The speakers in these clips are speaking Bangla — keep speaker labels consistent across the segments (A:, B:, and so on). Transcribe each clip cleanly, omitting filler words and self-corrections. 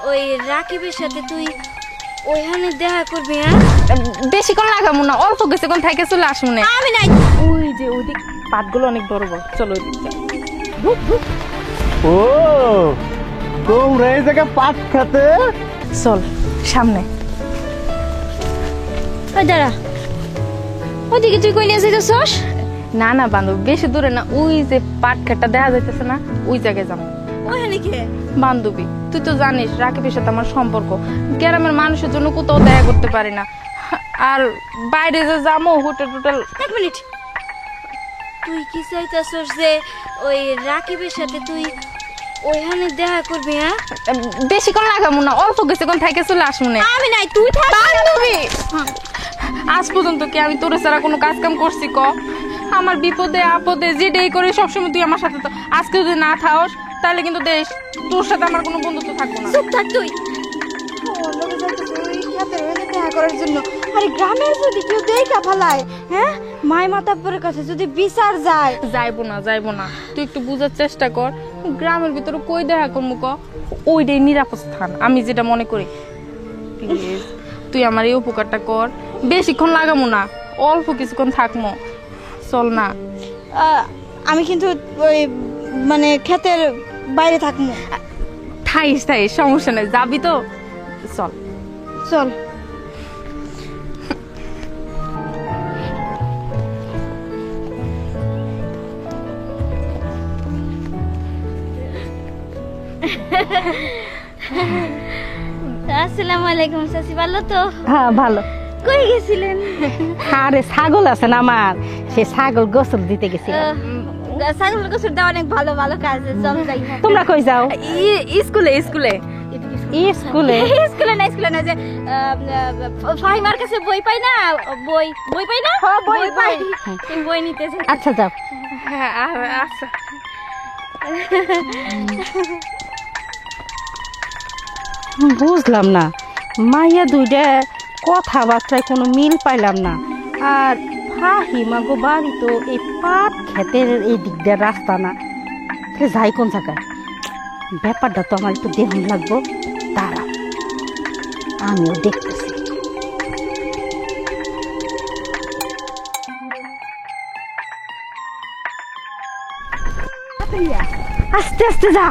A: ওই রাকিবের সাথে তুই ওইখানে দেখা করবি? হ্যাঁ,
B: বেশিক্ষণ লাগাবো না, অল্প কিছুক্ষণ থেকে চলে আসবো না।
A: আমি নাই।
B: ওই যে ওইদিক পাতগুলো অনেক বড় বড়, চলো ওইদিক যাই।
C: ও তোমরা এই জায়গায় পাট খেতে?
B: চল সামনে।
A: ওই দাঁড়া, ওদিকে তুই কই নিয়ে যাইতেছস?
B: না না বান্ধবী, বেশি দূরে না, ওই যে পাট খেতটা দেখা যাইতেছে না, ওই জায়গায় যাবো।
A: ওইখানে কে?
B: বান্ধবী তুই তো জানিস রাকিবের সাথে আমার সম্পর্ক, গ্রামের মানুষের জন্য কোথাও দেখা করতে পারি না, আর বাইরে যে যাবো হোটেল টোটেল।
A: এক মিনিট, তুই কি চাইতেছস যে ওই রাকিবের সাথে তুই ওইখানে দেখা করবি? হ্যাঁ,
B: বেশিক্ষণ লাগাবো না, অল্প কিছুক্ষণ থেকে চলে আসবো না।
A: আমি নাই, তুই থাক।
B: বান্ধবী আজ পর্যন্ত কি আমি তোর ছাড়া কোনো কাজ কাম করছি? ক আমার বিপদে আপদে যেটাই করে সবসময় তুই আমার সাথে, তো আজকে যদি না থাকস তাহলে কিন্তু দেশ তোর সাথে আমার কোনো বন্ধুত্ব থাকবো না।
A: চুপ থাক তুই। দেখা করার জন্য আরে গ্রামের যদি কেউ দেখা ফেলায়, হ্যাঁ মাই মাতাব্বরের কাছে যদি বিচার যায়।
B: যাইবো না, তুই একটু বুঝার চেষ্টা কর, গ্রামের ভিতরে কই দেখা করবো? ক ওইটাই নিরাপদ স্থান আমি যেটা মনে করি। প্লিজ তুই আমার এই উপকারটা কর, বেশিক্ষণ লাগাবো না, অল্প কিছুক্ষণ থাকবো, চল না।
A: আমি কিন্তু ওই মানে ক্ষেতের বাইরে থাকবো।
B: থাইস সমস্যা নেই, যাবি তো? চল
A: চল। আসসালামু আলাইকুম চাচি, ভালো তো?
D: হ্যাঁ ভালো।
A: কই গেছিলেন?
D: আরে ছাগল আছে না আমার, সে ছাগল গোসল দিতে গেছিলাম।
A: ছাগল গোসল দেওয়া অনেক ভালো ভালো কাজ।
D: তোমরা কই যাও?
B: স্কুলে
D: স্কুলে
A: স্কুলে না যে ফাহিমার কাছে বই পাই না, বই পাই না, বই পাই, বই নিতে।
D: আচ্ছা যাও।
B: হ্যাঁ আচ্ছা।
D: বুঝলাম না, মাইয়া দুইটা কথাবার্তায় কোনো মিল পাইলাম না। আর ফাহিমা গো বাড়ি তো এই পাট ক্ষেতের এই দিক দিয়ে রাস্তা না, যাই কোন জায়গায়? ব্যাপারটা তো আমার একটু দেখুন লাগবো, দাঁড়া আমিও দেখতেছি। আস্তে আস্তে যা।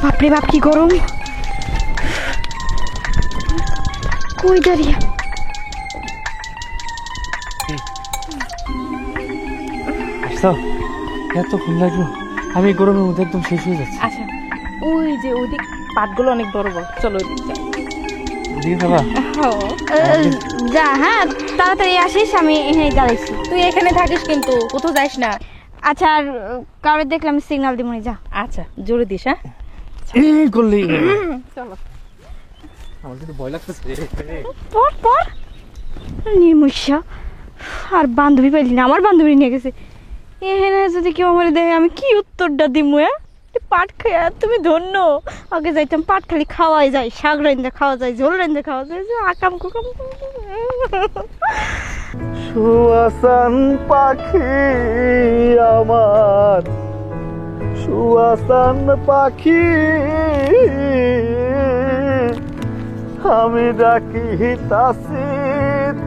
D: বাপরে বাপ কি গরম। কই দাঁড়িয়ে?
C: এতক্ষণ লাগলো, আমি গরমের মধ্যে একদম শেষ হয়ে যাচ্ছি।
B: আচ্ছা ওই যে ওইদিক পাটগুলো অনেক বড় বড়, চলো ওইদিক যাই।
A: যা, হ্যাঁ তাড়াতাড়ি আসিস, আমি এখানে দাঁড়াইছি।
B: তুই এখানে থাকিস কিন্তু কোথাও যাইস না।
A: আচ্ছা, আর কারোর দেখলাম সিগন্যাল দিব, যা।
B: আচ্ছা জোরে দিস। হ্যাঁ চলো।
C: আমার কিন্তু ভয় লাগতেছে।
A: পর নির্মুষা আর বান্ধবী পাইলি না, আমার বান্ধবী নিয়ে গেছে। এখানে যদি কেউ আমার দেয় আমি কি উত্তরটা দিব? পাট খাইয়া তুমি ধন্য। আগে যাইতাম পাট খালি খাওয়াই যায়, শাক রাইন্দা খাওয়া যায়, ঝোল রাইন্দা খাওয়া যায়, আকাম কুকাম।
C: সুয়াসান পাখি আমার, সুয়াসান পাখি, আমি ডাকি তাসি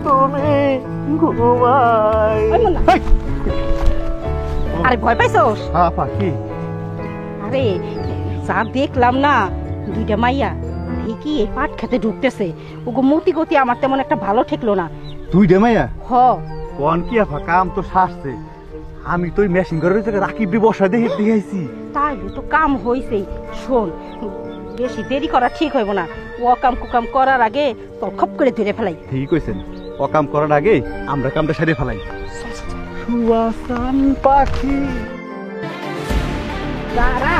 C: তুমি ঘুমাই।
D: আরে ভয় পাইছোস?
C: হ্যাঁ পাখি।
D: আরে যা দেখলাম না, দুইটা মাইয়া ঠিকই এই পাট খেতে ঢুকতেছে। ওগো মতি গতি আমার তেমন একটা ভালো ঠেকলো না।
C: তুই দে মাইয়া
D: হ
C: কোন কি আফা কাম তো সারছে। আমি তো মেশিন ঘরের জায়গায় রাকিব বসা দেখাইছি।
D: তাই তো কাম হইছে। শোন, বেশি দেরি করা ঠিক হইব না। ও কাম কুকাম করার আগে তো খপ করে ধরে ফেলাই।
C: ঠিক কইছেন, ও কাম করার আগে আমরা কামটা সারিয়ে ফেলাই। সুয়াসান পাখি
D: দাঁড়া।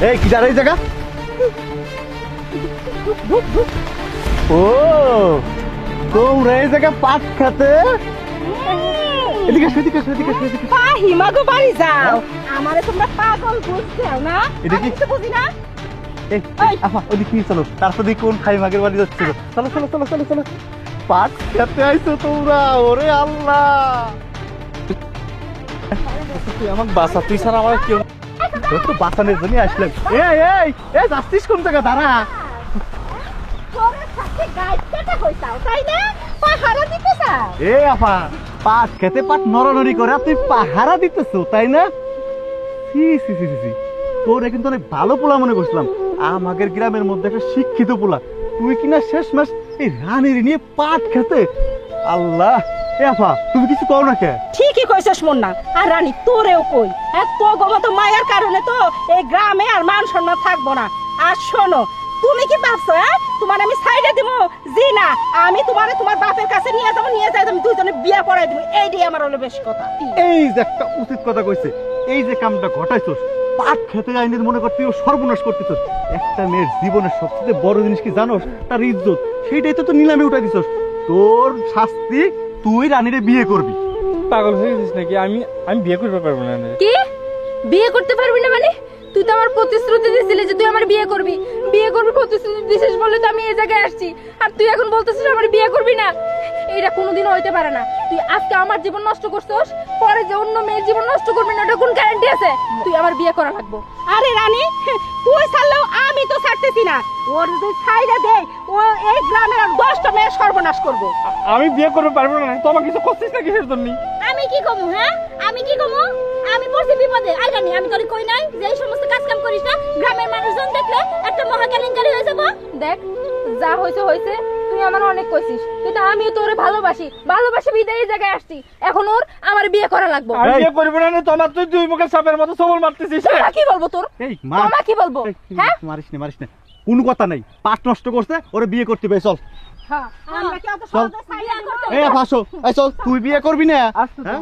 C: এই কি দাঁড়াই জায়গা? ও তোমরা এই জায়গা পাট খেতে? এদিকে
D: ফাহিমা গো বাড়ি যাও। আমারে তোমরা পাগল বুঝছো না?
C: এটা কি?
D: আমি তো বুঝি না।
C: এই আফা ওদিকে নিয়ে চলো, তারপর দেখি কোন ফাহিমাগের বাড়ি যাচ্ছে। চলো পাট খেতে আইছো তোমরা? ওরে আল্লাহ, তুই আমাকে বাঁচা, তুই ছাড়া আমার কেউ। তোর তো বাঁচানোর জন্য আসলাম। এই এই এই যাচ্ছিস কোন জায়গা? দাঁড়া। এ আপা, পাট খেতে পাট নরনরি করে তুই পাহারা দিতেছো তাই না? সি সি সি সি, তোর কিন্তু অনেক ভালো পোলা মনে করছিলাম, আমাদের গ্রামের মধ্যে একটা শিক্ষিত পোলা, তুই কিনা শেষ মাস এই রানীর নিয়ে পাট খেতে। আল্লাহ, এ আপা তুমি কিছু কও না কে?
D: ঠিকই কইছস মুন্না। আর রানী তোরেও কই, হ্যাঁ তো গমত মায়ের কারণে তো এই গ্রামে আর মান সম্মান থাকবো না। আর শোনো, তুমি কি ভাবছো হ্যাঁ তোমার আমি সাইডে দিব? জি না, আমি তোমারে তোমার বাপের কাছে নিয়ে যাবো, নিয়ে যাই তুমি দুজনে বিয়ে পড়াই দিব। এইটাই আমার হলো বেশি কথা।
C: এই যে একটা উচিত কথা কইছে, এই যে কামটা ঘটাইছস, পাট খেতে আইনের মনে করতে সর্বনাশ করতেছস। একটা মেয়ের জীবনের সবচেয়ে বড় জিনিস কি জানোস? তার ইজ্জত। সেইটাই তো নিলামে উঠাই দিছস। তোর শাস্তি, তুই রানীরে বিয়ে করবি।
E: পাগল হয়ে গেছিস নাকি? আমি বিয়ে করতে পারবো না।
B: কি বিয়ে করতে পারবি না মানে? তুই তো আমার প্রতিশ্রুতি দিছিলি যে তুই আমার বিয়ে করবি প্রতিশ্রুতি দিছিস বলে তো আমি এই জায়গায় আসছি, আর তুই এখন বলতেছিস আমার বিয়ে করবি না? এটা কোনোদিনও হইতে পারে না। তুই আজকে আমার জীবন নষ্ট করছস, পরে যে অন্য মেয়ের জীবন নষ্ট করবি না, এটা কোন গ্যারান্টি আছে? তুই আমার বিয়ে করা লাগবে।
D: আরে রানী, তুই ছাড়লেও আমি তো ছাড়তেছি না। ওর যদি সাইডে দেই, ও এই গ্রামের আর 10টা মেয়ে সর্বনাশ করবো।
E: আমি বিয়ে করতে পারবো না। তো আমাকে কিছু করছিস না কিসের জন্য?
A: আমি কি কমু? হ্যাঁ আমি কি কমু? আমি পড়ছি বিপদে। আই জানি আমি তোরে কই নাই যে এই সমস্ত কাজ কাম করিস না, গ্রামের মানুষজন দেখলে একটা মহা কেলেঙ্কারি হয়ে যাবো।
B: দেখ, যা হয়েছে হয়েছে, তুই আমার অনেক কইছিস, কিন্তু আমি তোরে ভালোবাসি বিদায় এই জায়গায় আসছি। এখন ওর আমার বিয়ে করা লাগবে।
E: আমি বিয়ে করবো না। তো আমার তুই দুই মুখের সাপের মতো সবল মারতেছিস।
B: তোরা কি বলবো তোর?
C: এই
B: তোরা কি বলবো? হ্যাঁ
C: মারিস না, কোনো কথা নাই। পাট নষ্ট করছে, ওরে বিয়ে করতে হবে। চল
D: হ্যাঁ, আমরা কি অত
C: চল।
D: সহজে সাইডে করতে?
C: এই আসো, এই চল, তুই বিয়ে করবি না? হ্যাঁ